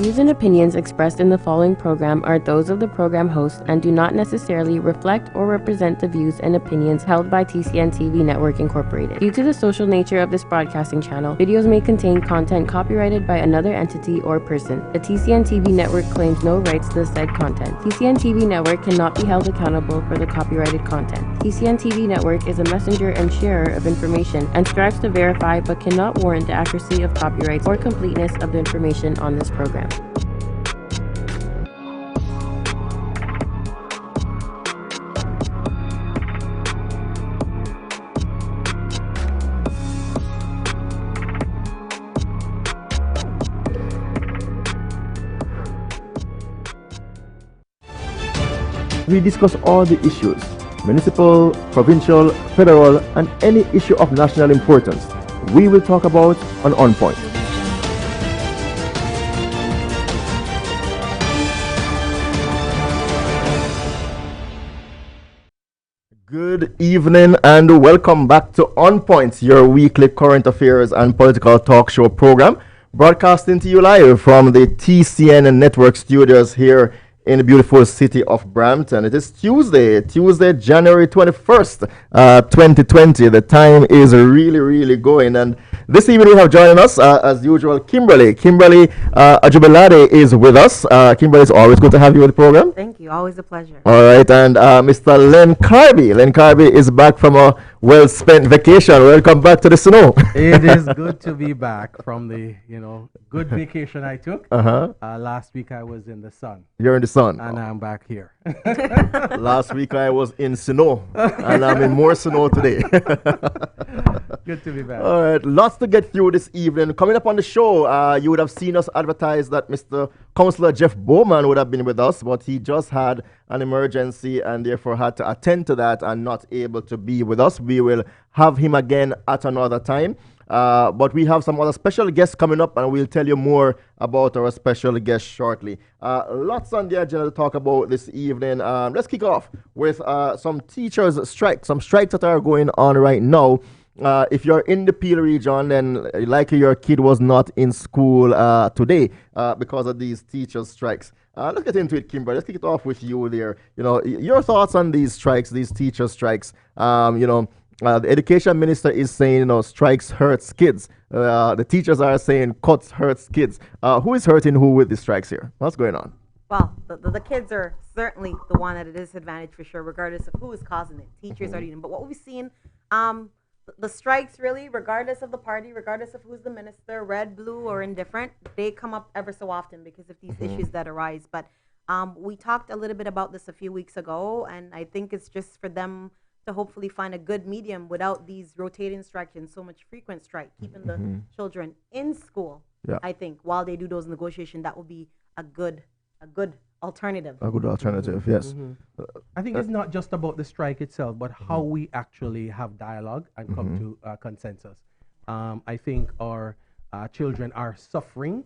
views and opinions expressed in the following program are those of the program host and do not necessarily reflect or represent the views and opinions held by TCN TV Network Incorporated. Due to the social nature of this broadcasting channel, videos may contain content copyrighted by another entity or person. The TCN TV Network claims no rights to the said content. TCN TV Network cannot be held accountable for the copyrighted content. TCN TV Network is a messenger and sharer of information and strives to verify but cannot warrant the accuracy of copyrights or completeness of the information on this program. We discuss all the issues, municipal, provincial, federal, and any issue of national importance. We will talk about on Point. Good evening and welcome back to On Point, your weekly current affairs and political talk show program, broadcasting to you live from the TCN Network studios here in the beautiful city of Brampton. It is Tuesday, January 21st, 2020. The time is really going, and this evening we have joining us, as usual, Kimberlee Ajibolade is with us. Kimberlee, it's always good to have you on the program. Thank you, always a pleasure. All right, and Mr. Len Carby. Len Carby is back from a well-spent vacation. Welcome back to the snow. It is good to be back from the, good vacation I took. Last week I was in the sun. You're in the sun. And I'm back here. Last week I was in snow, and I'm in more snow today. Good to be back. All right, lots to get through this evening. Coming up on the show, you would have seen us advertise that Mr. Councillor Jeff Bowman would have been with us, but he just had an emergency and therefore had to attend to that and not able to be with us. We will have him again at another time. But we have some other special guests coming up, and we'll tell you more about our special guests shortly. Lots on the agenda to talk about this evening. Let's kick off with some teachers' strikes, some strikes that are going on right now. If you're in the Peel region, then likely your kid was not in school today because of these teachers' strikes. Let's get into it, Kimberlee. Let's kick it off with you there. Your thoughts on these strikes, these teacher strikes. The education minister is saying, strikes hurts kids. The teachers are saying cuts hurts kids. Who is hurting who with the strikes here? What's going on? Well, the kids are certainly the one at a disadvantage for sure, regardless of who is causing it. Teachers are eating. But what we've seen, the strikes really, regardless of the party, regardless of who's the minister, red, blue, or indifferent, they come up ever so often because of these issues that arise. But we talked a little bit about this a few weeks ago, and I think it's just for them to hopefully find a good medium without these rotating strikes and so much frequent strike, keeping the children in school. Yeah. I think while they do those negotiations, that will be a good alternative. A good alternative, yes. I think it's not just about the strike itself, but how we actually have dialogue and come to consensus. I think our children are suffering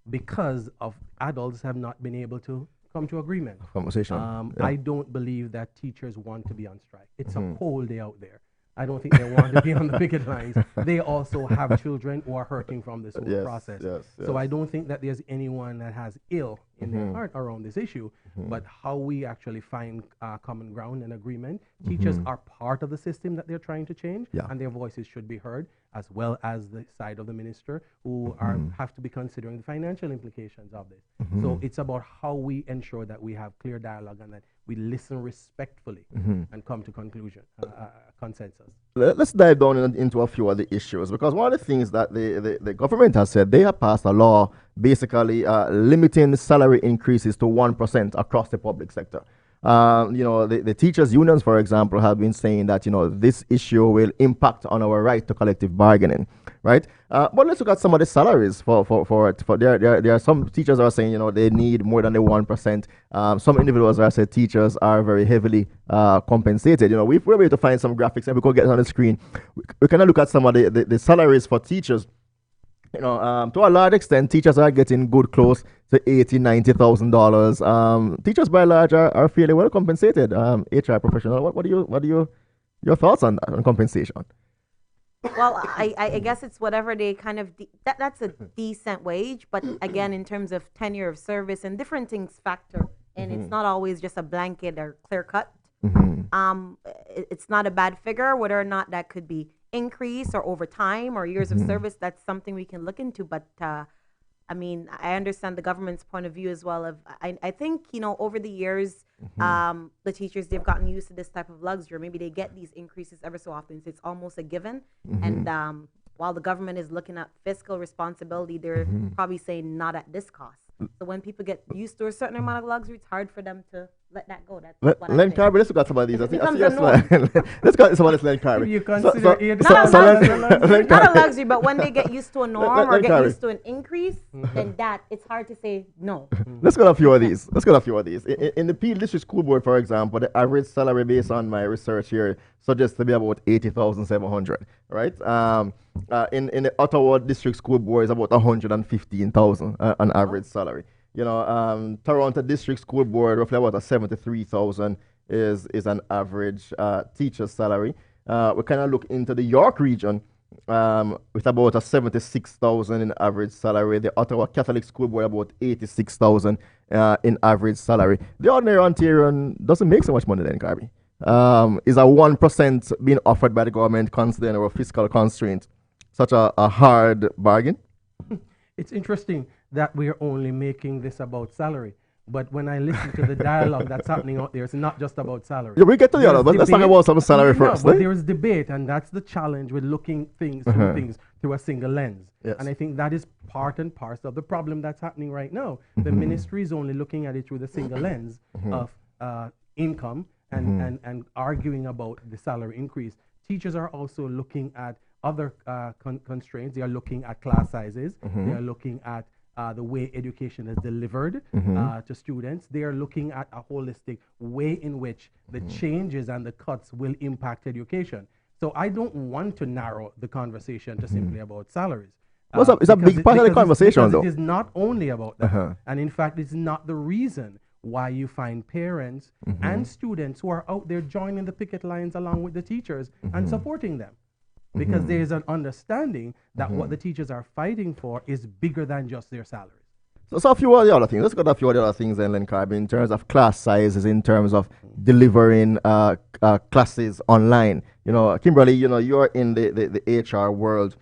because of adults have not been able to come to agreement. Conversation. I don't believe that teachers want to be on strike. It's a cold day out there. I don't think they want to be on the picket lines. They also have children who are hurting from this whole process. So I don't think that there's anyone that has ill in their heart around this issue, but how we actually find common ground and agreement. Teachers are part of the system that they're trying to change, and their voices should be heard, as well as the side of the minister who have to be considering the financial implications of this. So it's about how we ensure that we have clear dialogue and that we listen respectfully and come to conclusion, consensus. Let's dive down into a few of the issues, because one of the things that the government has said, they have passed a law basically limiting salary increases to 1% across the public sector. The teachers' unions, for example, have been saying that, this issue will impact on our right to collective bargaining, right? But let's look at some of the salaries for it. There are some teachers are saying, they need more than the 1%. Some individuals are saying teachers are very heavily compensated. We're able to find some graphics, and we could get it on the screen. We can look at some of the salaries for teachers. To a large extent, teachers are getting good close to $80,000-$90,000. Teachers by and large are fairly well compensated. HR professional, what are your thoughts on that, on compensation? Well, I guess it's whatever they kind of that's a decent wage, but again, in terms of tenure of service and different things factor, and it's not always just a blanket or clear cut. It's not a bad figure. Whether or not that could be increased or over time or years of service, that's something we can look into. But I mean, I understand the government's point of view as well. I think, over the years, the teachers, they've gotten used to this type of luxury. Maybe they get these increases ever so often. So it's almost a given. And while the government is looking at fiscal responsibility, they're probably saying not at this cost. So when people get used to a certain amount of luxury, it's hard for them to let that go. That's what Len Carby, let's look at some of these. Let's go at some of this Len Carby. You consider it not a luxury, but when they get used to a norm or get used to an increase, then it's hard to say no. Let's go to a few of these. In the Peel District School Board, for example, the average salary based on my research here suggests to be about 80,700, right? In the Ottawa District School Board is about 115,000 on average salary. Toronto District School Board, roughly about 73,000 is an average teacher's salary. We kind of look into the York region with about 76,000 in average salary. The Ottawa Catholic School Board about 86,000 in average salary. The ordinary Ontarian doesn't make so much money then, Carby. Is a 1% being offered by the government considering our fiscal constraint such a hard bargain? It's interesting that we're only making this about salary. But when I listen to the dialogue that's happening out there, it's not just about salary. Yeah, we get to the other, but let's talk about some salary first. But there is debate, and that's the challenge with looking things through a single lens. Yes. And I think that is part and parcel of the problem that's happening right now. The ministry is only looking at it through the single lens of income and arguing about the salary increase. Teachers are also looking at other constraints. They are looking at class sizes. They are looking at the way education is delivered to students. They are looking at a holistic way in which the changes and the cuts will impact education. So I don't want to narrow the conversation to simply about salaries. It's a big part of the conversation, though. It is not only about that. And in fact, it's not the reason why you find parents and students who are out there joining the picket lines along with the teachers and supporting them. Because there is an understanding that what the teachers are fighting for is bigger than just their salaries. So a few of the other things. Let's go to a few of the other things then, Len Carby, in terms of class sizes, in terms of delivering classes online. Kimberlee, you're in the HR world.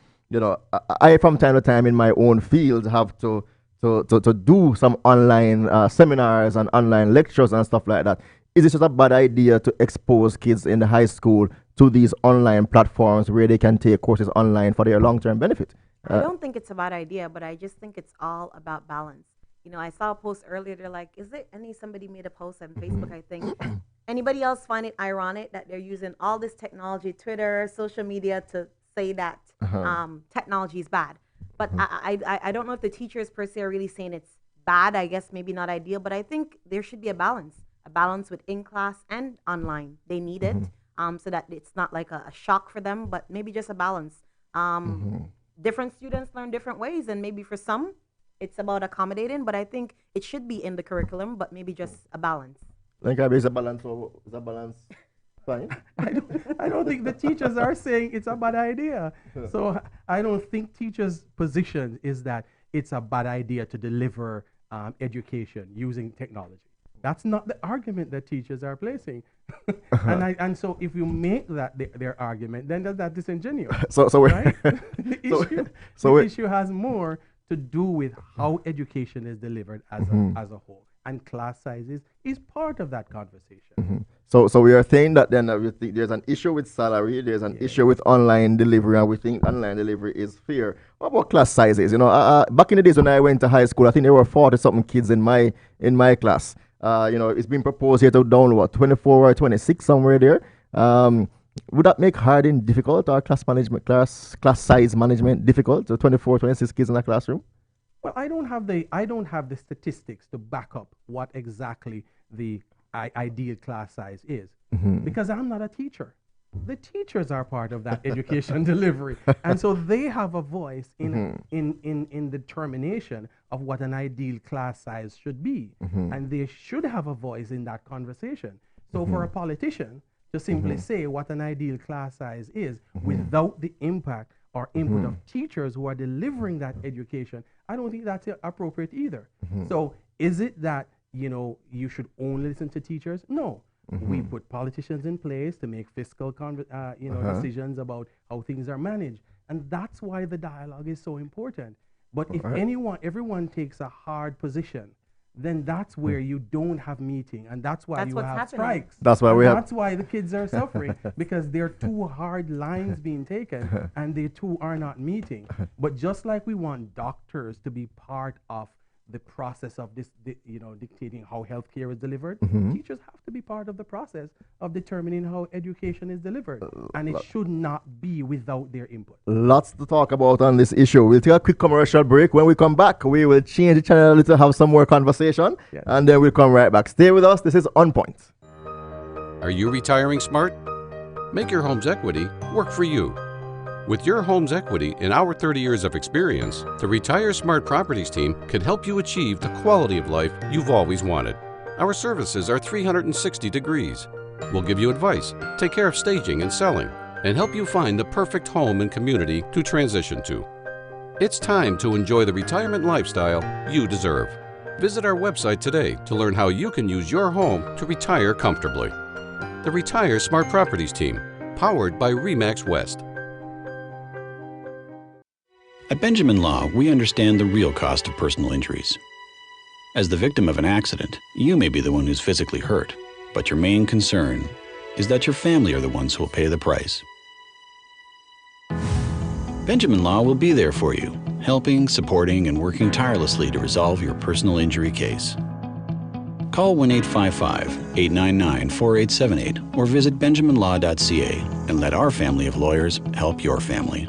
I from time to time in my own field have to do some online seminars and online lectures and stuff like that. Is it just a bad idea to expose kids in the high school to these online platforms where they can take courses online for their long-term benefit? I don't think it's a bad idea, but I just think it's all about balance. I saw a post earlier. They're like, somebody made a post on Facebook, I think. Anybody else find it ironic that they're using all this technology, Twitter, social media, to say that technology is bad? But I don't know if the teachers per se are really saying it's bad. I guess maybe not ideal, but I think there should be a balance with in-class and online. They need it so that it's not like a shock for them, but maybe just a balance. Different students learn different ways, and maybe for some, it's about accommodating, but I think it should be in the curriculum, but maybe just a balance. Like, is a balance fine? I don't think the teachers are saying it's a bad idea. So I don't think teachers' position is that it's a bad idea to deliver education using technology. That's not the argument that teachers are placing. And so if you make that their argument, then that's disingenuous. Right? The issue has more to do with how education is delivered as a whole. And class sizes is part of that conversation. So we are saying that then there's an issue with salary, there's an issue with online delivery, and we think online delivery is fair. What about class sizes? Back in the days when I went to high school, I think there were 40-something kids in my class. It's been proposed here to down 24 or 26 somewhere there. Would that make harding difficult, or class size management difficult? So 24, 26 kids in a classroom? Well, I don't have the statistics to back up what exactly the ideal class size is, because I'm not a teacher. The teachers are part of that education delivery, and so they have a voice in determination of what an ideal class size should be, and they should have a voice in that conversation. So for a politician to simply say what an ideal class size is without the impact or input of teachers who are delivering that education, I don't think that's appropriate either. So is it that, you should only listen to teachers? No. We put politicians in place to make fiscal decisions about how things are managed. And that's why the dialogue is so important. But if everyone takes a hard position, then that's where you don't have meeting, and that's why you have strikes. That's why That's why the kids are suffering, because there are two hard lines being taken, and the two are not meeting. But just like we want doctors to be part of the process of this, dictating how healthcare is delivered, teachers have to be part of the process of determining how education is delivered, and it should not be without their input. Lots to talk about on this issue. We'll take a quick commercial break. When we come back, we will change the channel a little, have some more conversation, and then we'll come right back. Stay with us. This is On Point. Are you retiring smart? Make your home's equity work for you. With your home's equity and our 30 years of experience, the Retire Smart Properties team can help you achieve the quality of life you've always wanted. Our services are 360 degrees. We'll give you advice, take care of staging and selling, and help you find the perfect home and community to transition to. It's time to enjoy the retirement lifestyle you deserve. Visit our website today to learn how you can use your home to retire comfortably. The Retire Smart Properties team, powered by RE/MAX West. At Benjamin Law, we understand the real cost of personal injuries. As the victim of an accident, you may be the one who's physically hurt, but your main concern is that your family are the ones who will pay the price. Benjamin Law will be there for you, helping, supporting, and working tirelessly to resolve your personal injury case. Call 1-855-899-4878 or visit benjaminlaw.ca and let our family of lawyers help your family.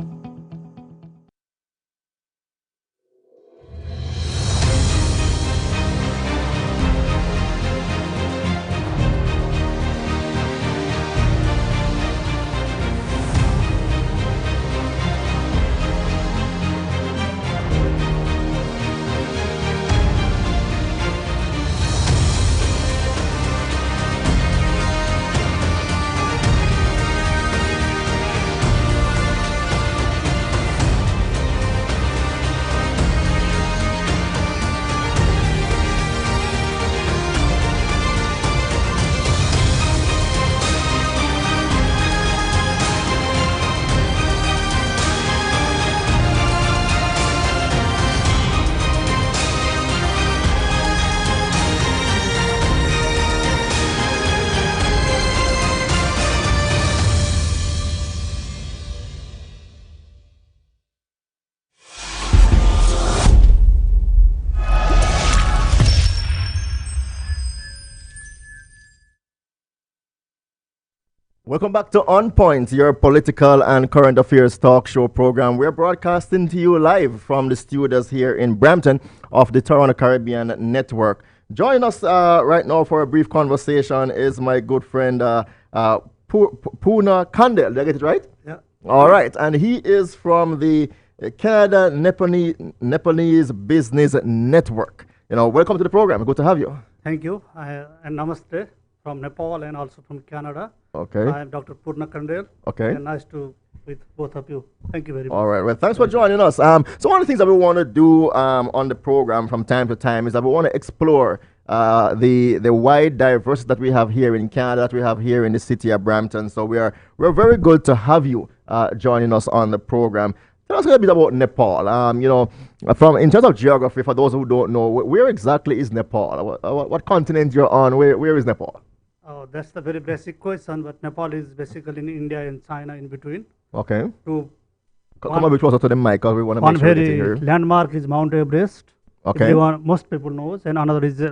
Welcome back to On Point, your political and current affairs talk show program. We're broadcasting to you live from the studios here in Brampton of the Purna Caribbean Network. Joining us right now for a brief conversation is my good friend Purna Kandel. Did I get it right? Yeah. All right. And he is from the Canada Nepalese Business Network. Welcome to the program. Good to have you. Thank you. And namaste from Nepal and also from Canada. Okay. I am Dr. Purna Kandel. Okay. And nice to with both of you. Thank you very much. All right. Well, thanks for joining us. So one of the things that we want to do on the program from time to time is that we want to explore the wide diversity that we have here in Canada, that we have here in the city of Brampton. So we're very good to have you joining us on the program. Tell us a little bit about Nepal. From in terms of geography, for those who don't know, where exactly is Nepal? What continent you're on? Where is Nepal? Oh, that's the very basic question, but Nepal is basically in India and China in between. Okay. Come a bit closer to the mic, because we want to make sure that you hear. One very landmark is Mount Everest. Okay. Most people knows, and another is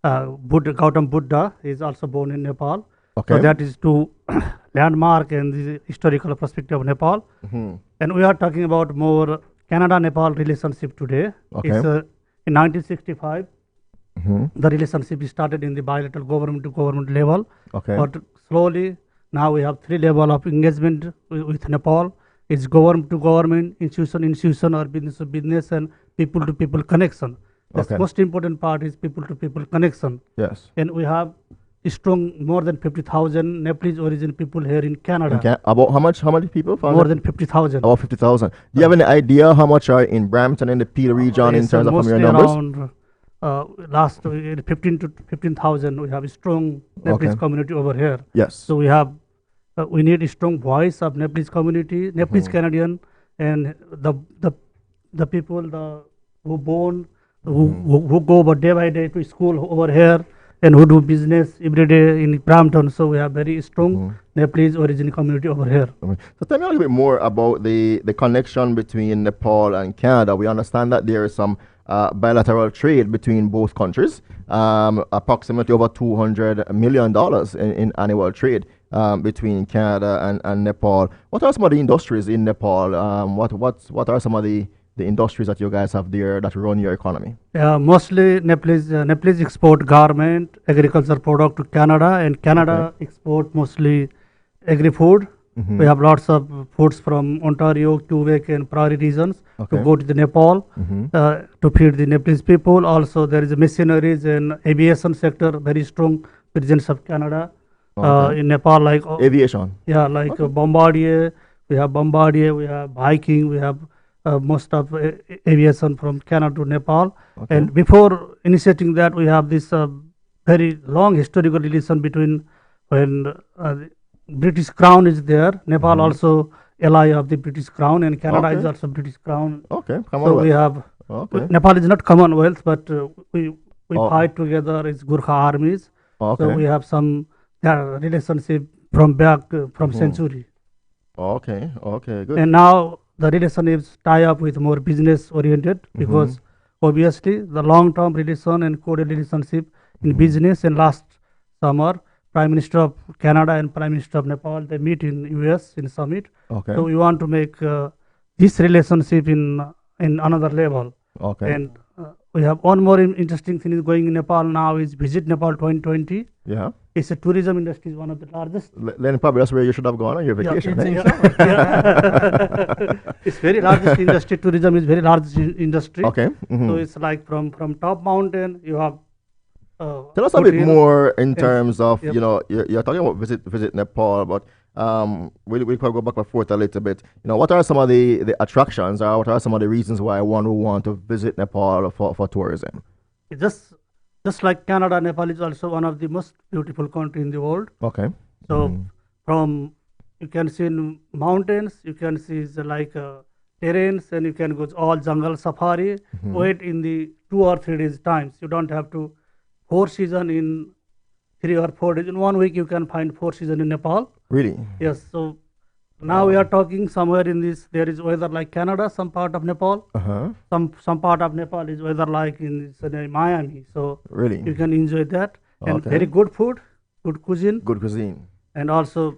Gautam Buddha is also born in Nepal. Okay. So that is two landmark and the historical perspective of Nepal. Mm-hmm. And we are talking about more Canada-Nepal relationship today. Okay. It's in 1965. Mm-hmm. The relationship started in the bilateral government-to-government level. Okay. But slowly, now we have three levels of engagement with Nepal. It's government-to-government, institution, or business, and people-to-people connection. The most important part is people-to-people connection. Yes. And we have strong, more than 50,000 Nepalese origin people here in Canada. Okay. About how many people? More than 50,000. About 50,000. Do you have any idea how much are in Brampton and the Peel region in terms of your numbers? Around last 15,000. We have a strong Nepalese community over here. Yes. So we need a strong voice of Nepalese community, Nepalese Canadian, and the people who born, who go about day by day to school over here, and who do business every day in Brampton. So we have very strong Nepalese origin community over here. So tell me a little bit more about the connection between Nepal and Canada. We understand that there is some bilateral trade between both countries, approximately over $200 million in annual trade between Canada and Nepal. What are some of the industries in Nepal? What are some of the industries that you guys have there that run your economy? Mostly Nepalese export garment, agriculture product to Canada, and Canada export mostly agri-food. We have lots of foods from Ontario, Quebec, and Prairie regions to go to the Nepal to feed the Nepalese people. Also, there is a machineries and aviation sector, very strong presence of Canada in Nepal, like aviation. Yeah, like Bombardier. We have Bombardier. We have Viking. We have most of aviation from Canada to Nepal. And before initiating that, we have this very long historical relation between when British Crown is there. Nepal also ally of the British Crown, and Canada is also British Crown. So we have Nepal is not Commonwealth, but we fight together as Gurkha armies. So we have some relationship from back from century. Good. And now the relation is tie up with more business oriented because obviously the long term relation and coded relationship in business. And last summer, Prime Minister of Canada and Prime Minister of Nepal, they meet in US in summit. So we want to make this relationship in another level. And we have one more interesting thing is going in Nepal now is Visit Nepal 2020. Yeah. It's a tourism industry is one of the largest. Len Carby, that's where you should have gone on your vacation. It's very largest industry. Tourism is very large industry. So it's like from top mountain you have. Tell us a bit more in terms of you're talking about visit Nepal, but we'll go back and forth a little bit. What are some of the attractions, or what are some of the reasons why one would want to visit Nepal for tourism? Just like Canada, Nepal is also one of the most beautiful country in the world. So from you can see in mountains, you can see like terrains, and you can go all jungle safari. Wait in the 2 or 3 days times. You don't have to 4 season in 3 or 4 days. In 1 week, you can find 4 season in Nepal. Really? Yes. So now we are talking somewhere in this. There is weather like Canada, some part of Nepal. Some part of Nepal is weather like in Miami. So really, you can enjoy that. And very good food, good cuisine. Good cuisine. And also,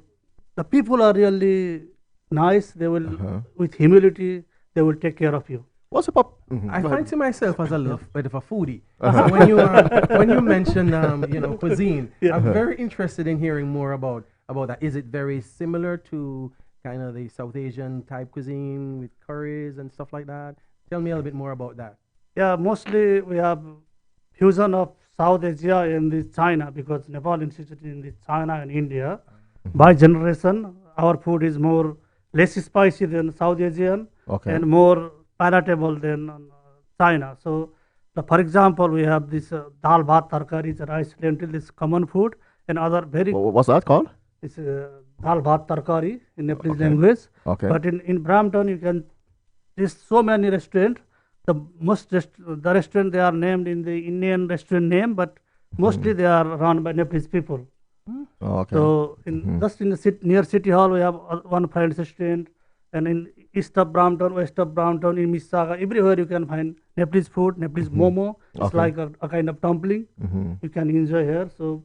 the people are really nice. They will, with humility, they will take care of you. What's up? I fancy myself as a little bit of a foodie. So when you mention cuisine, I'm very interested in hearing more about that. Is it very similar to kind of the South Asian type cuisine with curries and stuff like that? Tell me a little bit more about that. Yeah, mostly we have fusion of South Asia and the China, because Nepal is situated in the China and India. By generation, our food is more less spicy than South Asian and more palatable than China. So, for example, we have this dal bhat tarkari, rice lentil, this common food, and other very. What's that called? It's dal bhat tarkari in Nepalese language. But in Brampton, you can. There's so many restaurants. The restaurant they are named in the Indian restaurant name, but mostly they are run by Nepalese people. So just in the near City Hall, we have one French restaurant, and in east of Brampton, west of Brampton, in Mississauga, everywhere you can find Nepalese food, Nepalese momo. It's like a kind of dumpling. You can enjoy here. So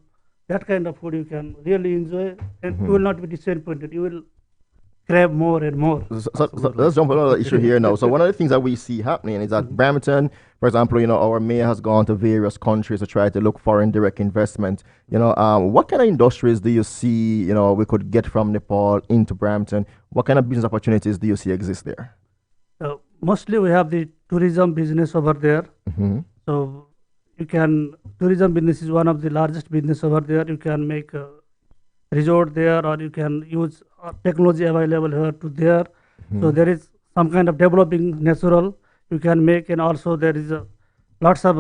that kind of food you can really enjoy, and you will not be disappointed. You will crave more and more. So let's jump on another issue here now. So one of the things that we see happening is that Brampton, for example, our mayor has gone to various countries to try to look for indirect investment. What kind of industries do you see, we could get from Nepal into Brampton? What kind of business opportunities do you see exist there? Mostly we have the tourism business over there. So you can tourism business is one of the largest business over there. You can make a resort there, or you can use technology available here to there. So there is some kind of developing natural you can make, and also there is lots of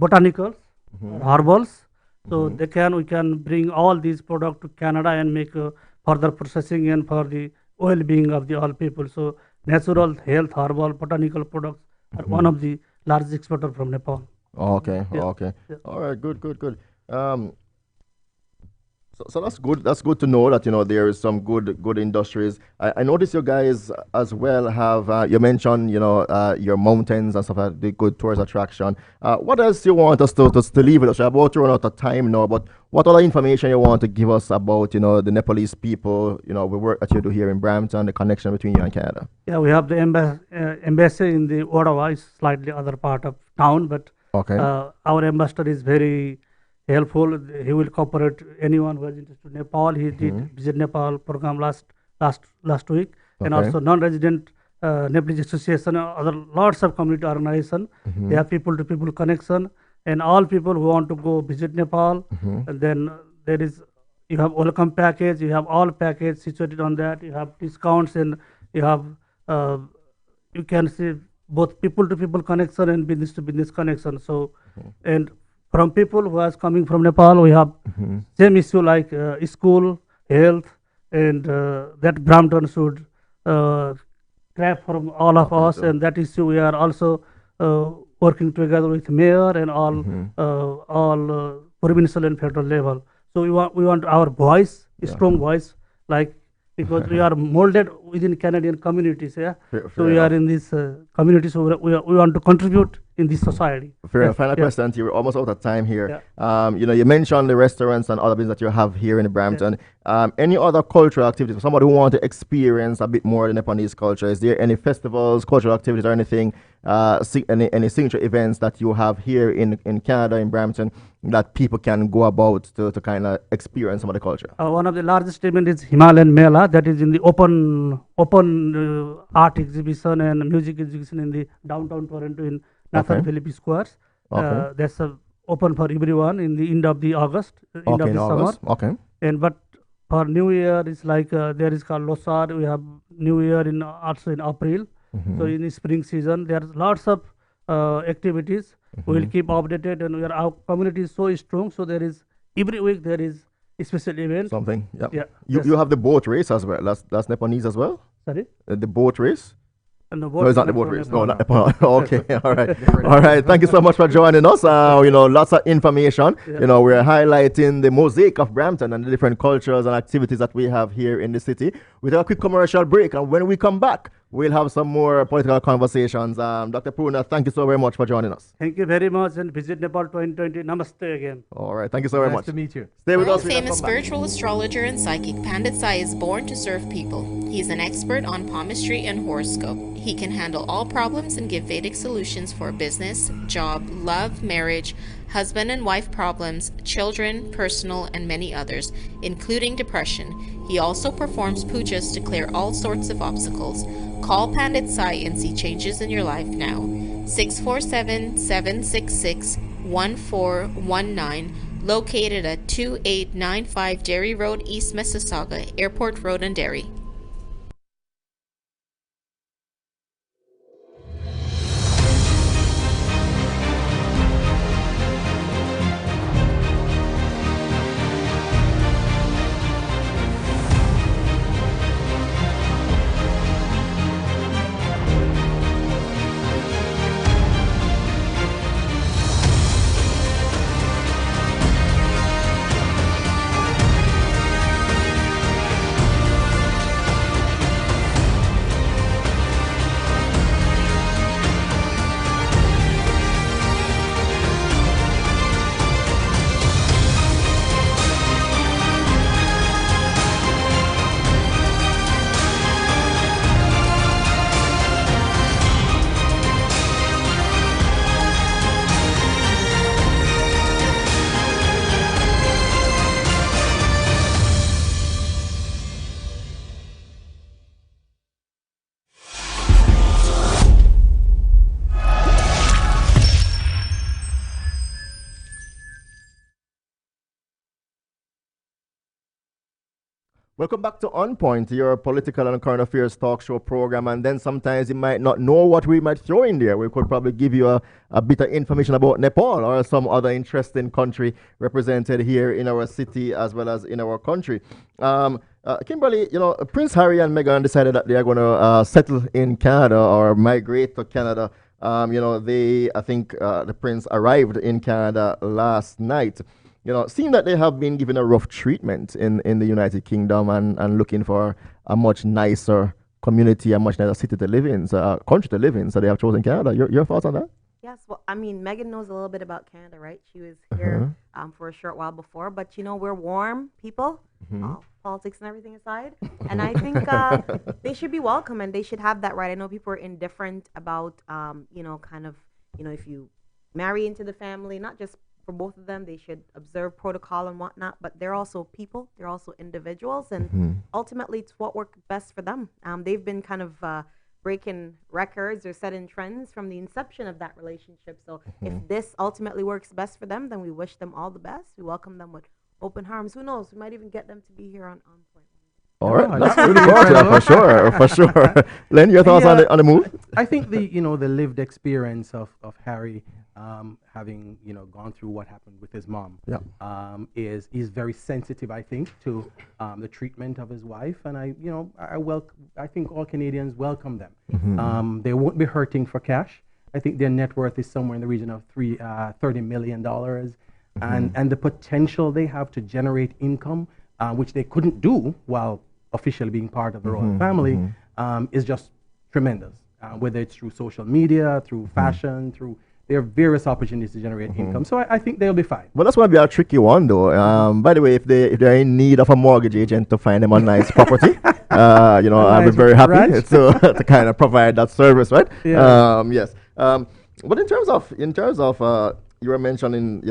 botanicals, herbals. So we can bring all these products to Canada and make further processing and for the well-being of the all people. So natural, health, herbal, botanical products are one of the largest exporters from Nepal. Okay, Yeah. okay. Yeah. All right, good. So that's good. That's good to know that there is some good industries. I noticed you guys as well have you mentioned your mountains and stuff like the good tourist attraction. What else you want us to leave with us? We're about to run out of time now, but what other information you want to give us about the Nepalese people? The work that you do here in Brampton, the connection between you and Canada. Yeah, we have the embassy in the Ottawa, is slightly other part of town, but Okay. Our ambassador is very helpful. He will cooperate anyone who is interested in Nepal. He did visit Nepal program last week, and Okay. also non-resident Nepalese Association, other lots of community organization. They have people-to-people connection, and all people who want to go visit Nepal. And then you have welcome package. You have all package situated on that. You have discounts, and you have you can see both people-to-people connection and business-to-business connection. So, and from people who are coming from Nepal, we have same issue like school, health, and that Brampton should grab from all of us. And that issue we are also working together with mayor and all provincial and federal level. So we want our voice, strong voice, like, because we are molded within Canadian communities. Yeah, so we are in this community. So we want to contribute in this society. Fair. Final question to you. We're almost out of time here. You mentioned the restaurants and other things that you have here in Brampton. Any other cultural activities for somebody who want to experience a bit more of the Nepalese culture? Is there any festivals, cultural activities, or anything, any signature events that you have here in Canada, in Brampton, that people can go about to kind of experience some of the culture? One of the largest events is Himalayan Mela, that is in the open art exhibition and music exhibition in the downtown Toronto in Nathan Phillips Squares. That's open for everyone in the end of the August, end of the summer. Okay. And but for New Year, it's like there is called Losar. We have New Year also in April. So in the spring season, there are lots of activities. We will keep updated, and our community is so strong. So there is every week there is a special event. Something. Yep. Yeah. You have the boat race as well. That's Nepalese as well. Sorry. The boat race. And No, it's not the boat race. No, not Nepal. Okay, all right. All right. Thank you so much for joining us. Lots of information. We're highlighting the mosaic of Brampton and the different cultures and activities that we have here in the city. We'll take a quick commercial break, and when we come back, we'll have some more political conversations. Dr. Purna, thank you so very much for joining us. Thank you very much, and visit Nepal 2020. Namaste again. All right. Thank you so very much. Nice to meet you. Stay with us. World-famous spiritual astrologer and psychic Pandit Sai is born to serve people. He's an expert on palmistry and horoscope. He can handle all problems and give Vedic solutions for business, job, love, marriage, husband and wife problems, children, personal, and many others, including depression. He also performs pujas to clear all sorts of obstacles. Call Pandit Sai and see changes in your life now. 647-766-1419, located at 2895 Derry Road, East Mississauga, Airport Road and Derry. Welcome back to On Point, your political and current affairs talk show program. And then sometimes you might not know what we might throw in there. We could probably give you a bit of information about Nepal or some other interesting country represented here in our city as well as in our country. Kimberlee, Prince Harry and Meghan decided that they are going to settle in Canada or migrate to Canada. I think the prince arrived in Canada last night. Seeing that they have been given a rough treatment in the United Kingdom and looking for a much nicer community, a much nicer city to live in, country to live in, so they have chosen Canada. Your thoughts on that? Yes, well, I mean, Meghan knows a little bit about Canada, right? She was here for a short while before, but we're warm people, politics and everything aside, and I think they should be welcome and they should have that right. I know people are indifferent about, if you marry into the family, not just for both of them, they should observe protocol and whatnot, but they're also people, they're also individuals, and ultimately it's what works best for them. They've been kind of breaking records or setting trends from the inception of that relationship. So if this ultimately works best for them, then we wish them all the best. We welcome them with open arms. Who knows? We might even get them to be here on Point. All right, that's really good, for sure. Len, your thoughts on the move? I think the lived experience of Harry, having gone through what happened with his mom, is very sensitive. I think to the treatment of his wife, and I think all Canadians welcome them. They won't be hurting for cash. I think their net worth is somewhere in the region of $30 million, and the potential they have to generate income, which they couldn't do while officially being part of the royal family, is just tremendous. Whether it's through social media, through fashion, there are various opportunities to generate income. So I think they'll be fine. Well, that's going to be a tricky one, though. By the way, if they're in need of a mortgage agent to find them a nice property, I'll be very happy to kind of provide that service, right? Yeah. Yes. But in terms of you were mentioning,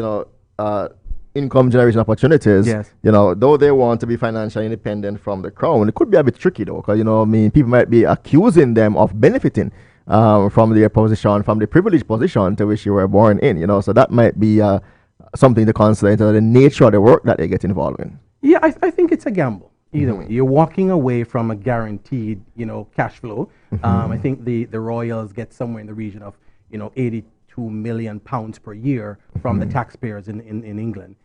income generation opportunities. Yes. Though they want to be financially independent from the crown, it could be a bit tricky though, because people might be accusing them of benefiting from their position, from the privileged position to which you were born in. So that might be something to consider into the nature of the work that they get involved in. Yeah, I think it's a gamble. Either way, you're walking away from a guaranteed, cash flow. I think the royals get somewhere in the region of, 82 million pounds per year from the taxpayers in England.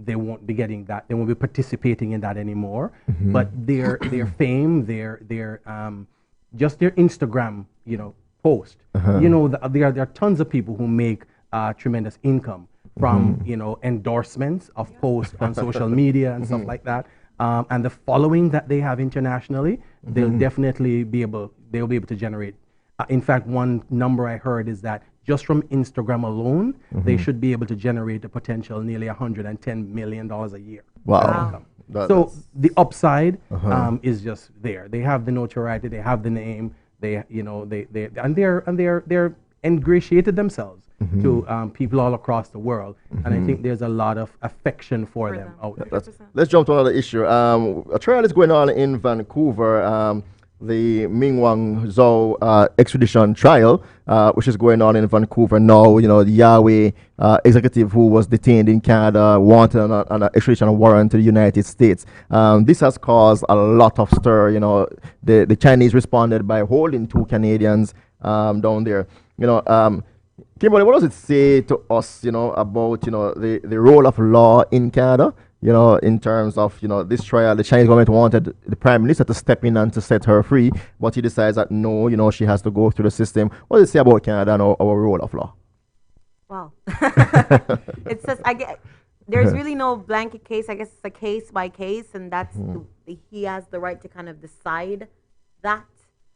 They won't be getting that. They won't be participating in that anymore. But their fame, their just their Instagram, post. There are tons of people who make tremendous income from endorsements of posts on social media and stuff like that. And the following that they have internationally, they'll definitely be able to generate. In fact, one number I heard is that just from Instagram alone, they should be able to generate a potential nearly $110 million a year. Wow. So the upside is just there. They have the notoriety, they have the name, they're ingratiated themselves to people all across the world, and I think there's a lot of affection for them out there. Let's jump to another issue. A trial is going on in Vancouver. The Ming Wang Zhou extradition trial, which is going on in Vancouver now. The Yahweh executive who was detained in Canada wanted an extradition warrant to the United States. This has caused a lot of stir. The Chinese responded by holding 2 Canadians down there. Kimberlee, what does it say to us, about the role of law in Canada? In terms of, this trial, the Chinese government wanted the Prime Minister to step in and to set her free, but he decides that no, she has to go through the system. What does it say about Canada and our role of law? Well, it says, there's really no blanket case. I guess it's a case by case, and that's he has the right to kind of decide that.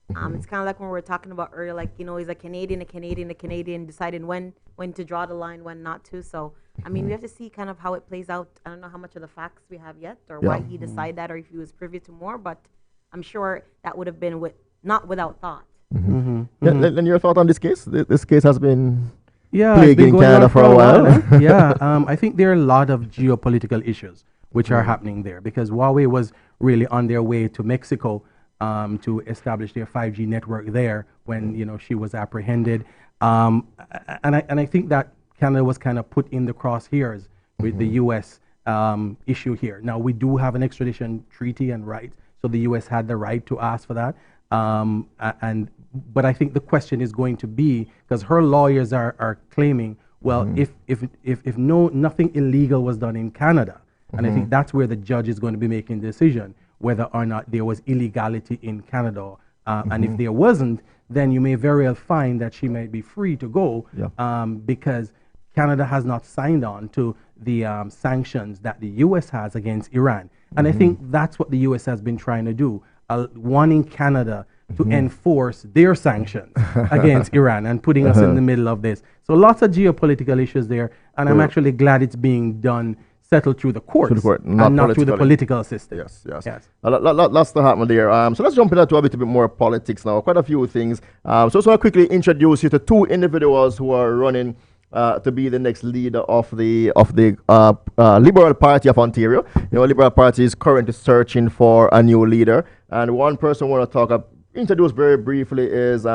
It's kind of like when we were talking about earlier, he's a Canadian deciding when to draw the line, when not to. So, we have to see kind of how it plays out. I don't know how much of the facts we have yet, or why he decided that, or if he was privy to more, but I'm sure that would have been not without thought. And your thought on this case? This case has been it's plaguing been Canada for a while. I think there are a lot of geopolitical issues which are happening there, because Huawei was really on their way to Mexico to establish their 5G network there when she was apprehended, and I think that Canada was kind of put in the crosshairs with the U.S. issue here. Now, we do have an extradition treaty and right, so the U.S. had the right to ask for that. But I think the question is going to be, because her lawyers are claiming, well, if nothing illegal was done in Canada, and I think that's where the judge is going to be making the decision, whether or not there was illegality in Canada. And if there wasn't, then you may very well find that she might be free to go, because Canada has not signed on to the sanctions that the U.S. has against Iran. And I think that's what the U.S. has been trying to do, wanting Canada to enforce their sanctions against Iran and putting us in the middle of this. So lots of geopolitical issues there, and I'm actually glad it's being done, settled through the courts, and not through the political system. Yes. Lots to happen there. So let's jump into a bit more politics now. Quite a few things. So I'll quickly introduce you to two individuals who are running to be the next leader of the Liberal Party of Ontario. Liberal Party is currently searching for a new leader, and one person we want to introduce very briefly is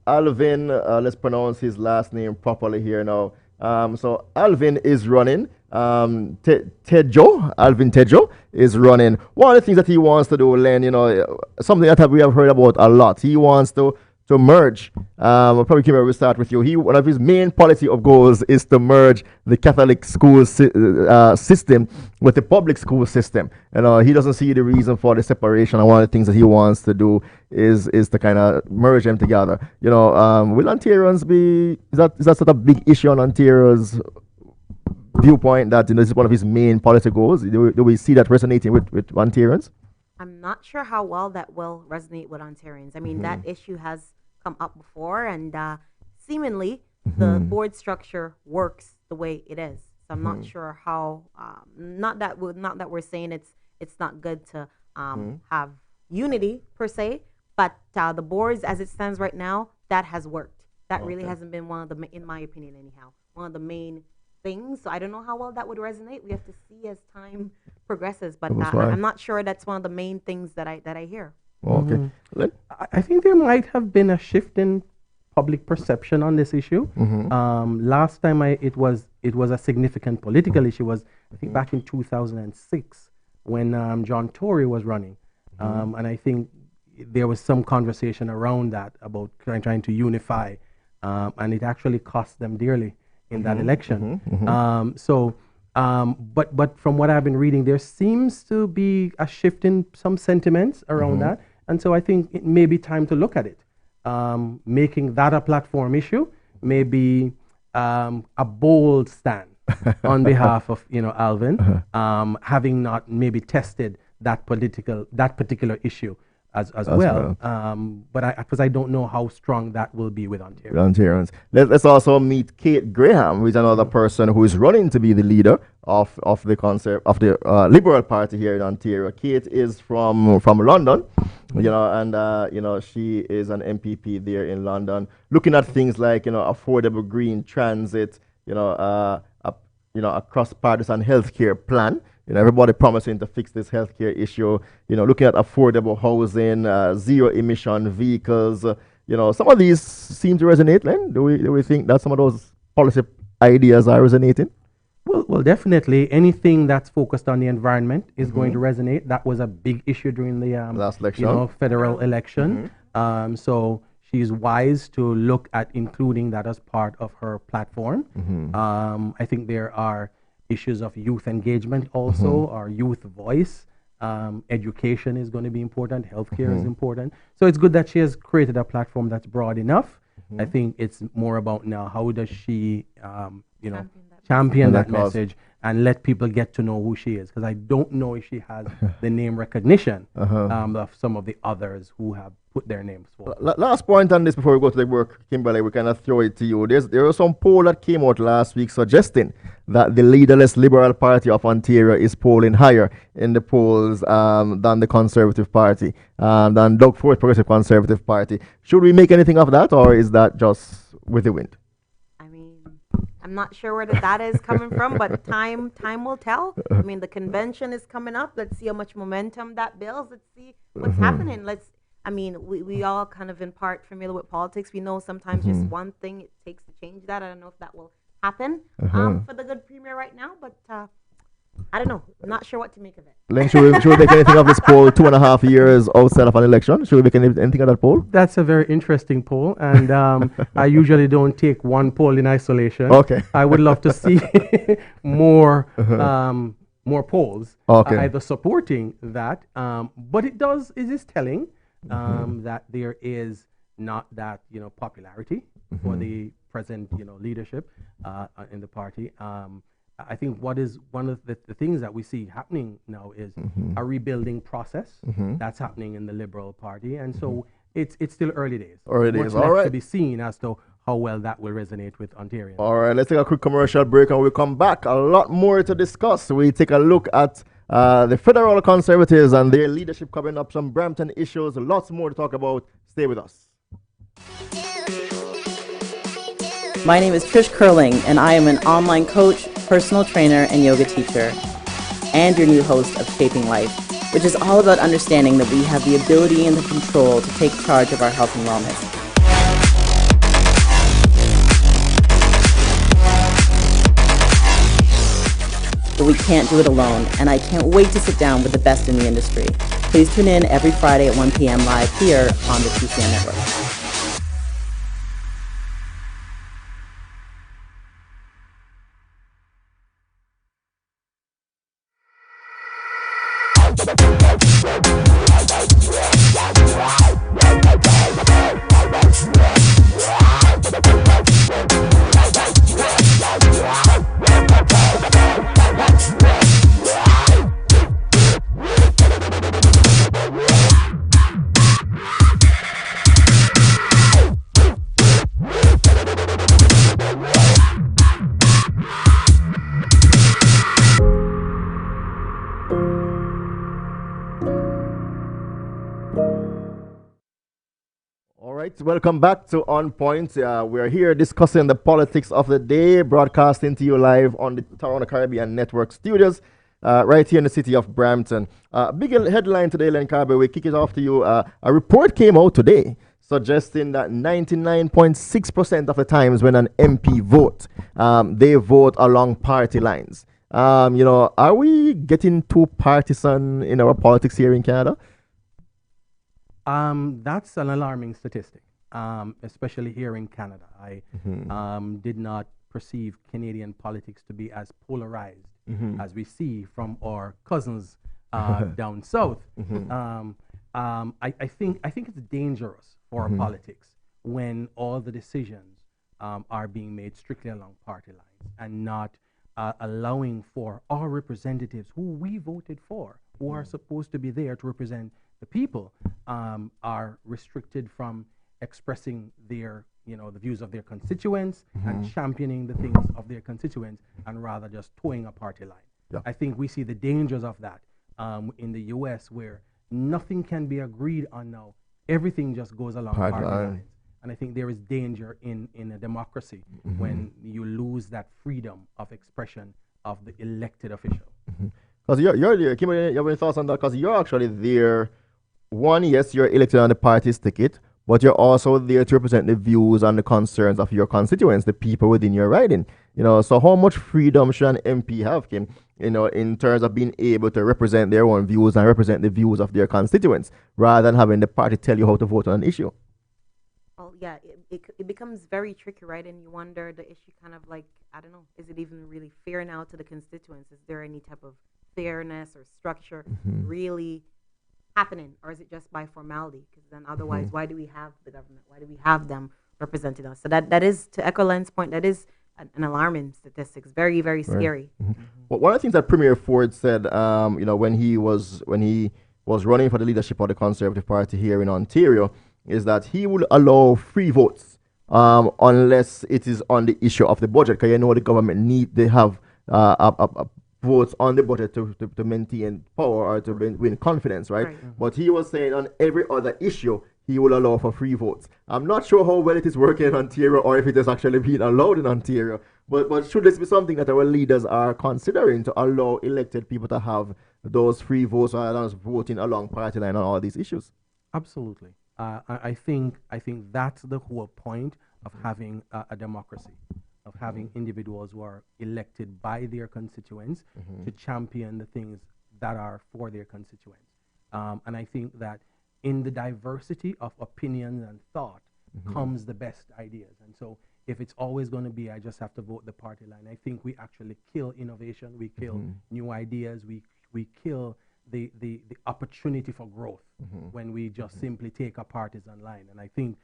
Alvin. Let's pronounce his last name properly here now. So Alvin is running. Alvin Tejo is running. One of the things that he wants to do, Len, something that we have heard about a lot. He wants to merge. Probably Kimberlee, we'll start with you. One of his main policy of goals is to merge the Catholic school system with the public school system. He doesn't see the reason for the separation, and one of the things that he wants to do is to kind of merge them together. Will Ontarians be, is that sort of big issue on Ontario's viewpoint that this is one of his main policy goals? Do we see that resonating with Ontarians? I'm not sure how well that will resonate with Ontarians. I mean, that issue has come up before, and seemingly the board structure works the way it is. So I'm not sure how. Not that we're saying it's not good to have unity per se, but the boards as it stands right now, that has worked. That really hasn't been one of the, in my opinion anyhow, one of the main things. So I don't know how well that would resonate. We have to see as time progresses, but I'm not sure that's one of the main things that I hear. Okay. I think there might have been a shift in public perception on this issue. Last time it was a significant political issue was, I think, back in 2006 when John Tory was running, and I think there was some conversation around that about trying to unify, and it actually cost them dearly in that election. But from what I've been reading, there seems to be a shift in some sentiments around that. And so I think it may be time to look at it. Making that a platform issue may be a bold stand on behalf of Alvin, having not maybe tested that particular issue as well. But because I don't know how strong that will be with Ontarians. Let's also meet Kate Graham, who is another person who is running to be the leader of the Liberal Party here in Ontario. Kate is from London, and she is an MPP there in London, looking at things like affordable green transit, a cross-partisan healthcare plan. Everybody promising to fix this healthcare issue, looking at affordable housing, zero emission vehicles. Some of these seem to resonate, Len. Do we think that some of those policy ideas are resonating? Well, definitely. Anything that's focused on the environment is going to resonate. That was a big issue during the last election. Federal election. So she's wise to look at including that as part of her platform. I think there are issues of youth engagement also, or youth voice. Education is going to be important. Healthcare is important. So it's good that she has created a platform that's broad enough. I think it's more about now how does she, champion that message and let people get to know who she is. Because I don't know if she has the name recognition of some of the others who have put their names forward. Last point on this before we go to the work, Kimberlee, we kind of throw it to you. There was some poll that came out last week suggesting that the leaderless Liberal Party of Ontario is polling higher in the polls than the Conservative Party, than Doug Ford's Progressive Conservative Party. Should we make anything of that, or is that just with the wind? I'm not sure where the data is coming from, but time will tell. I mean, the convention is coming up. Let's see how much momentum that builds. Let's see what's happening. We all kind of in part familiar with politics. We know sometimes just one thing it takes to change that. I don't know if that will happen for the good premier right now, but I don't know. I'm not sure what to make of it. Len, should we make anything of this poll 2.5 years outside of an election? Should we make anything of that poll? That's a very interesting poll, and I usually don't take one poll in isolation. Okay. I would love to see more more polls, either supporting that, but it is telling that there is not that popularity for the present leadership in the party. I think what is one of the things that we see happening now is a rebuilding process that's happening in the Liberal Party, and so it's still early days. Early days, all left right. to be seen as to how well that will resonate with Ontarians. All right, let's take a quick commercial break and we'll come back. A lot more to discuss. We take a look at the federal Conservatives and their leadership coming up, some Brampton issues, lots more to talk about. Stay with us. My name is Trish Curling, and I am an online coach, personal trainer, and yoga teacher, and your new host of Shaping Life, which is all about understanding that we have the ability and the control to take charge of our health and wellness. But we can't do it alone, and I can't wait to sit down with the best in the industry. Please tune in every Friday at 1 p.m. live here on the TCN Network. Welcome back to On Point. We're here discussing the politics of the day, broadcasting to you live on the Purna Caribbean Network studios, right here in the city of Brampton. Big headline today, Len Carby. We kick it off to you. A report came out today suggesting that 99.6% of the times when an MP vote, they vote along party lines. Are we getting too partisan in our politics here in Canada? That's an alarming statistic, especially here in Canada. I did not perceive Canadian politics to be as polarized as we see from our cousins down south. I think it's dangerous for our politics when all the decisions are being made strictly along party lines and not allowing for our representatives who we voted for, who are supposed to be there to represent the people, are restricted from expressing their, the views of their constituents and championing the things of their constituents, and rather just towing a party line. Yeah. I think we see the dangers of that in the U.S., where nothing can be agreed on now. Everything just goes along party lines. And I think there is danger in a democracy when you lose that freedom of expression of the elected official. Because you're there, Kimberlee, you have any thoughts on that? Because you're actually there. One, yes, you're elected on the party's ticket, but you're also there to represent the views and the concerns of your constituents, the people within your riding. So how much freedom should an MP have, Kim, in terms of being able to represent their own views and represent the views of their constituents, rather than having the party tell you how to vote on an issue? Well, yeah, it becomes very tricky, right? And you wonder, the issue kind of like, I don't know, is it even really fair now to the constituents? Is there any type of fairness or structure really happening, or is it just by formality? Because then otherwise, why do we have the government? Why do we have them representing us? So that is, to echo Len's point, that is an alarming statistics. Very, very scary. Well, one of the things that Premier Ford said, when he was running for the leadership of the Conservative Party here in Ontario, is that he will allow free votes unless it is on the issue of the budget. Because the government they have votes on the budget to maintain power or to win confidence, right? But he was saying on every other issue, he will allow for free votes. I'm not sure how well it is working in Ontario or if it is actually being allowed in Ontario. But should this be something that our leaders are considering, to allow elected people to have those free votes rather than voting along party line on all these issues? Absolutely. I think that's the whole point of having a democracy, of having individuals who are elected by their constituents to champion the things that are for their constituents. And I think that in the diversity of opinions and thought comes the best ideas. And so if it's always going to be, I just have to vote the party line, I think we actually kill innovation, we kill new ideas, we kill the opportunity for growth when we just simply take a partisan line. And I think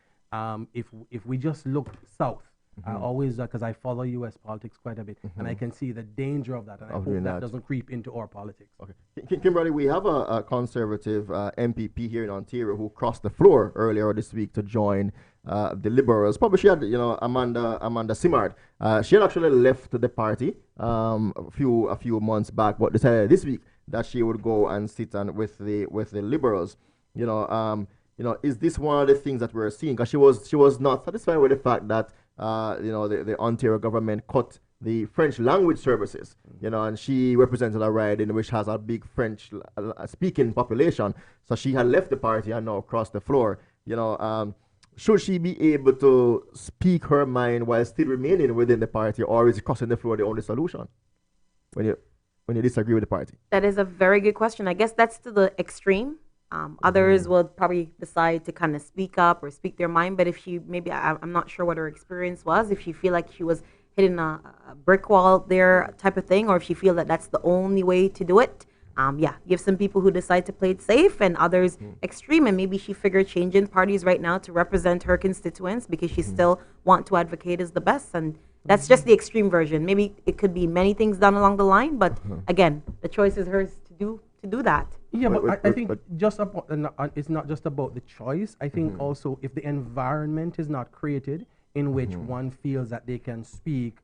if we just look south, I always, because I follow U.S. politics quite a bit, and I can see the danger of that, and I hope that doesn't creep into our politics. Okay, Kimberlee, we have a conservative MPP here in Ontario who crossed the floor earlier this week to join the Liberals. Probably she had, Amanda Simard. She had actually left the party a few months back, but decided this week that she would go and sit with the Liberals. Is this one of the things that we're seeing? Because she was not satisfied with the fact that the Ontario government cut the French language services, and she represented a riding which has a big French speaking population. So she had left the party and now crossed the floor. Should she be able to speak her mind while still remaining within the party, or is crossing the floor the only solution when you disagree with the party? That is a very good question. I guess that's to the extreme. Others will probably decide to kind of speak up or speak their mind. But if she, maybe, I'm not sure what her experience was, if she feel like she was hitting a brick wall there type of thing, or if she feel that that's the only way to do it. You have some people who decide to play it safe and others extreme. And maybe she figured changing parties right now to represent her constituents because she still want to advocate is the best. And that's just the extreme version. Maybe it could be many things done along the line. But again, the choice is hers to do that. Yeah, but I think just about it's not just about the choice. I think also if the environment is not created in which one feels that they can speak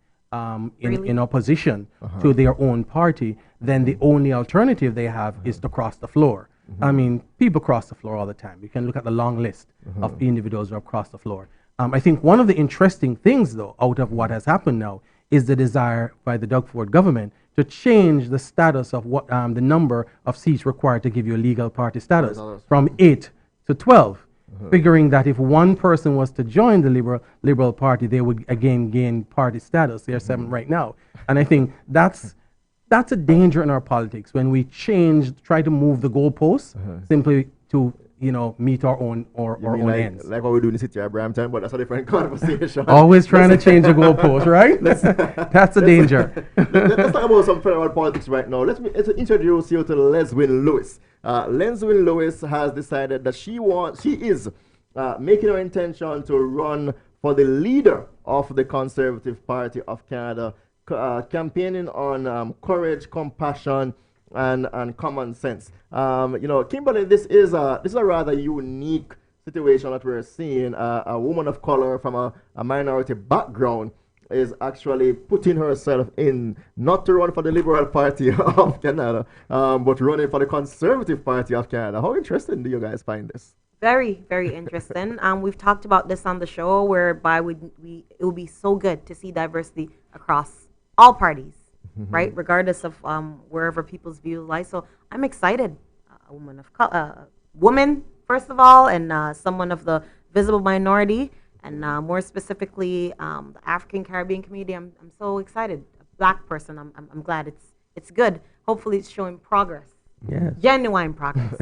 in opposition to their own party, then the only alternative they have is to cross the floor. I mean, people cross the floor all the time. You can look at the long list of individuals who have crossed the floor. I think one of the interesting things, though, out of what has happened now is the desire by the Doug Ford government to change the status of what the number of seats required to give you a legal party status from 8 to 12, figuring that if one person was to join the Liberal Party, they would again gain party status. They're 7 right now. And I think that's a danger in our politics when we try to move the goalposts simply to meet our own ends. Like what we do in the city of Brampton, but that's a different conversation. Always trying to change the goalpost, right? That's a danger. Let's talk about some federal politics right now. Let's introduce you to Leswin Lewis. Leswin Lewis has decided that she is making her intention to run for the leader of the Conservative Party of Canada, campaigning on courage, compassion, and common sense. Kimberlee, this is a rather unique situation that we're seeing. A woman of color from a minority background is actually putting herself in, not to run for the Liberal Party of Canada, but running for the Conservative Party of Canada. How interesting do you guys find this? Very, very interesting. We've talked about this on the show, whereby it would be so good to see diversity across all parties. Right, regardless of wherever people's views lie. So I'm excited. A woman of color, woman first of all, and someone of the visible minority, and more specifically the African Caribbean community. I'm so excited. A black person. I'm glad it's good. Hopefully, it's showing progress. Yes. Genuine progress.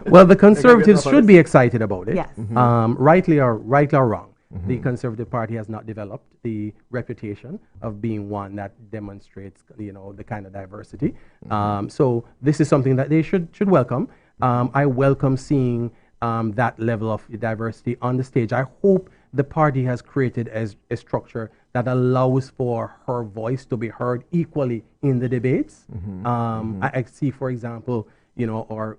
Well, the Conservatives should be excited about it. Yes. Rightly or wrong. The Conservative Party has not developed the reputation of being one that demonstrates, the kind of diversity. So this is something that they should welcome. I welcome seeing that level of diversity on the stage. I hope the party has created a structure that allows for her voice to be heard equally in the debates. I see, for example, or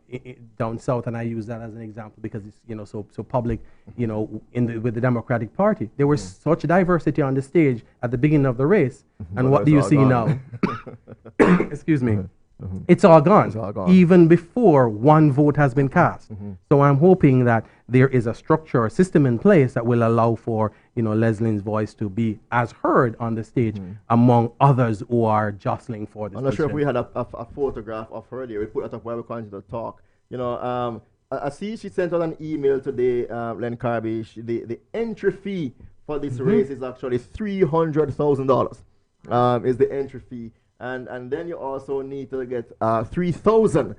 down south, and I use that as an example because it's so public. With the Democratic Party, there was such diversity on the stage at the beginning of the race, and what do you see now? Excuse me. It's all gone. Even before one vote has been cast. So I'm hoping that there is a structure or system in place that will allow for Leslie's voice to be as heard on the stage among others who are jostling for this. I'm not sure if we had a photograph of her there. We put that up while we continue to talk. I see she sent out an email today, Len Carby. The entry fee for this race is actually $300,000 is the entry fee. And then you also need to get 3,000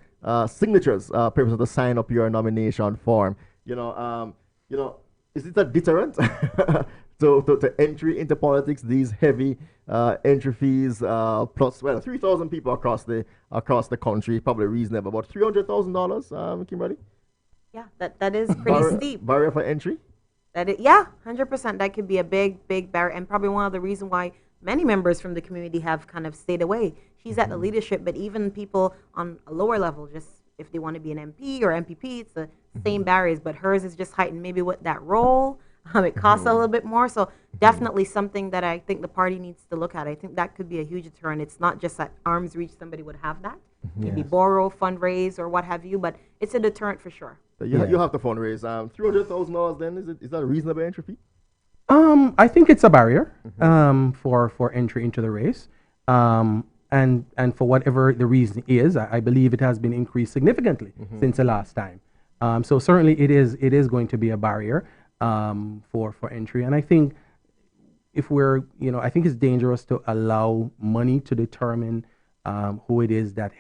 signatures people to sign up your nomination form. Is it a deterrent to entry into politics? These heavy entry fees plus 3,000 people across the country, probably reasonable. About $300,000, Kimberlee. Yeah, that is pretty steep. Barrier for entry. 100%. That could be a big barrier, and probably one of the reasons why many members from the community have kind of stayed away. She's at the leadership, but even people on a lower level, just if they want to be an MP or MPP, it's the same barriers, but hers is just heightened maybe with that role. It costs a little bit more, so definitely something that I think the party needs to look at. I think that could be a huge deterrent. It's not just at arm's reach somebody would have that. Maybe borrow, fundraise, or what have you, but it's a deterrent for sure. You have to fundraise. $300,000 then, is that a reasonable entry fee? I think it's a barrier for entry into the race. And for whatever the reason is, I believe it has been increased significantly since the last time. So certainly it is going to be a barrier for entry. And I think if I think it's dangerous to allow money to determine who it is that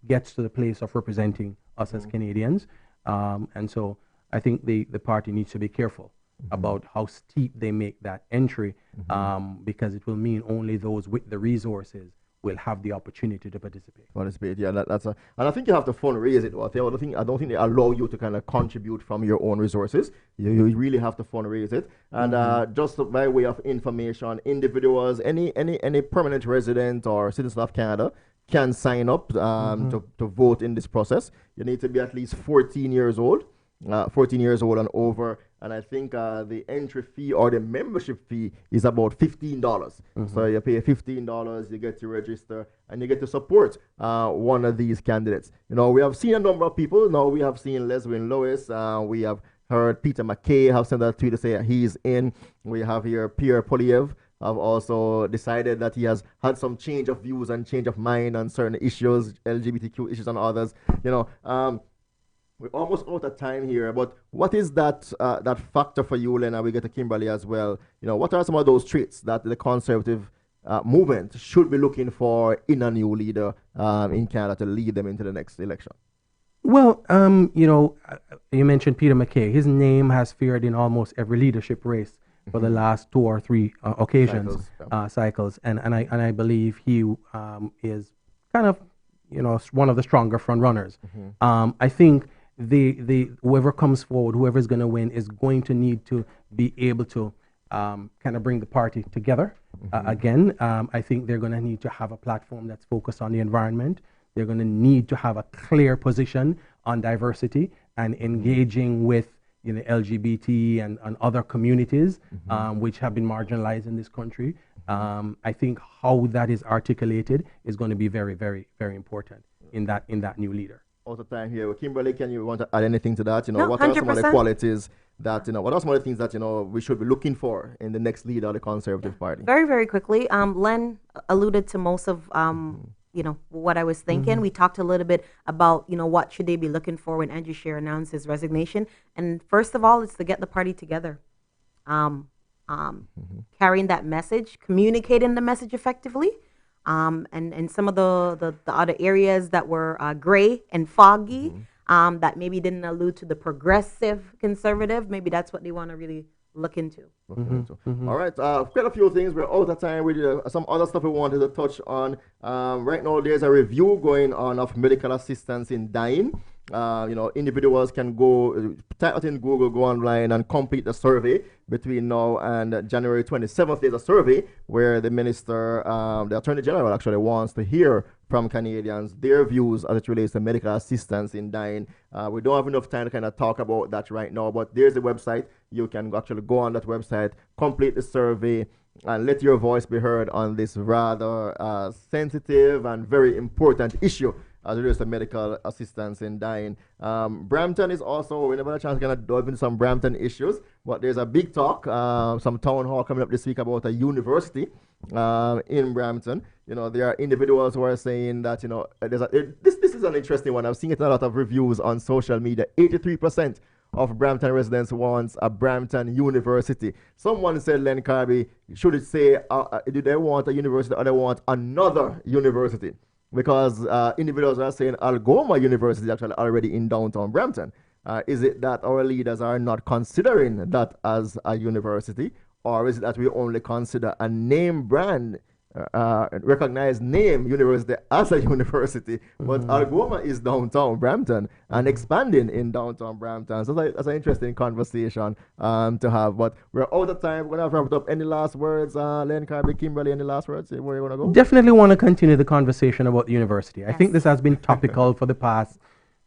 gets to the place of representing us as Canadians. And so I think the party needs to be careful about how steep they make that entry, because it will mean only those with the resources will have the opportunity to participate. And I think you have to fundraise it. I don't think they allow you to kind of contribute from your own resources. You really have to fundraise it. And just by way of information, individuals, any permanent resident or citizen of Canada can sign up to vote in this process. You need to be at least 14 years old and over. And I think the entry fee or the membership fee is about $15. So you pay $15, you get to register, and you get to support one of these candidates. We have seen a number of people. Now we have seen Leswin Lewis. We have heard Peter McKay have sent a tweet to say he's in. We have here Pierre Poliev have also decided that he has had some change of views and change of mind on certain issues, LGBTQ issues and others. We're almost out of time here, but what is that factor for you, Len, and we get to Kimberlee as well? What are some of those traits that the conservative movement should be looking for in a new leader in Canada to lead them into the next election? Well, you mentioned Peter McKay. His name has figured in almost every leadership race for the last 2 or 3 occasions, cycles, and I believe he is kind of one of the stronger front runners. I think whoever comes forward, whoever is going to win, is going to need to be able to kind of bring the party together again. I think they're going to need to have a platform that's focused on the environment. They're going to need to have a clear position on diversity and engaging with LGBT and other communities which have been marginalized in this country. I think how that is articulated is going to be very, very, very important in that new leader. All the time here. Kimberlee, can you want to add anything to that? No, what are some of the qualities that, what are some of the things that, we should be looking for in the next leader of the Conservative Party? Very, very quickly, Len alluded to most of, what I was thinking. We talked a little bit about, what should they be looking for when Andrew Scheer announced his resignation. And first of all, it's to get the party together. Carrying that message, communicating the message effectively. And some of the other areas that were gray and foggy, that maybe didn't allude to the progressive conservative, maybe that's what they want to really look into. All right, quite a few things. We're out of time. We did some other stuff we wanted to touch on. Right now, there's a review going on of medical assistance in dying. Individuals can go, type it in Google, go online and complete the survey between now and January 27th. There's a survey where the minister, the Attorney General actually wants to hear from Canadians, their views as it relates to medical assistance in dying. We don't have enough time to kind of talk about that right now, but there's a website. You can actually go on that website, complete the survey, and let your voice be heard on this rather sensitive and very important issue as it relates to medical assistance in dying. Brampton is also, we never had a chance to kind of dive into some Brampton issues, but there's a big talk, some town hall coming up this week about a university in Brampton. There are individuals who are saying that, this is an interesting one. I've seen it in a lot of reviews on social media. 83% of Brampton residents wants a Brampton University. Someone said, Len Carby, should it say, do they want a university or they want another university? Because individuals are saying Algoma University is actually already in downtown Brampton. Is it that our leaders are not considering that as a university, or is it that we only consider a name brand, recognized name university as a university? But Algoma is downtown Brampton and expanding in downtown Brampton. So that's an interesting conversation to have. But we're out of time. We're going to wrap it up. Any last words, Len Carby, Kimberlee, any last words? Where you want to go? Definitely want to continue the conversation about the university. I think this has been topical for the past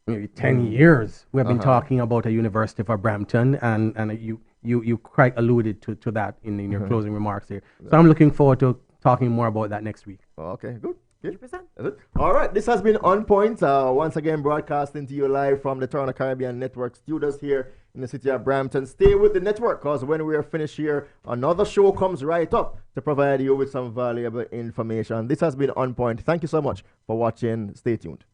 maybe 10 years. We've been talking about a university for Brampton, and you quite alluded to that in your closing remarks here. So I'm looking forward to talking more about that next week. Okay, good. 100%. All right, this has been On Point. Once again, broadcasting to you live from the Purna Caribbean Network studios here in the city of Brampton. Stay with the network, because when we are finished here, another show comes right up to provide you with some valuable information. This has been On Point. Thank you so much for watching. Stay tuned.